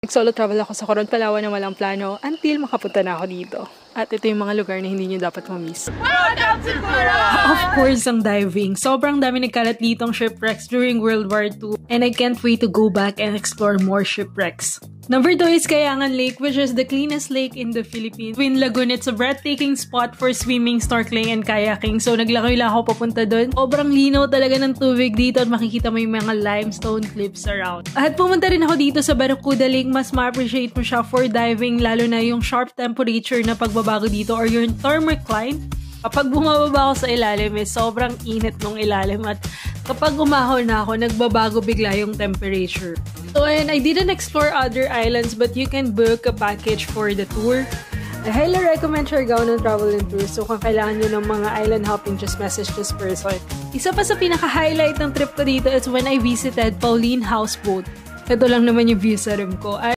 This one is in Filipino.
Solo travel ako sa Coron, Palawan na walang plano until makapunta na ako dito. At ito yung mga lugar na hindi nyo dapat ma-miss. Of course, ang diving. Sobrang dami nagkalat ditong shipwrecks during World War II and I can't wait to go back and explore more shipwrecks. Number 2 is Kayangan Lake, which is the cleanest lake in the Philippines. Twin Lagoon, it's a breathtaking spot for swimming, snorkeling, and kayaking. So naglakay lang ako papunta doon. Sobrang linaw talaga ng tubig dito at makikita mo yung mga limestone cliffs around. At pumunta rin ako dito sa Barracuda Lake. Mas ma-appreciate mo siya for diving, lalo na yung sharp temperature na pagbabago dito or yung thermocline. Kapag bumababa ako sa ilalim, sobrang init nung ilalim at kapag umahon na ako, nagbabago bigla yung temperature. So, and I didn't explore other islands but you can book a package for the tour. I highly recommend Siargao ng Travel and Tours. So, kung kailangan nyo ng mga island hopping, just message this person. Isa pa sa pinaka-highlight ng trip ko dito is when I visited Pauline Houseboat. Ito lang naman yung view sa room ko.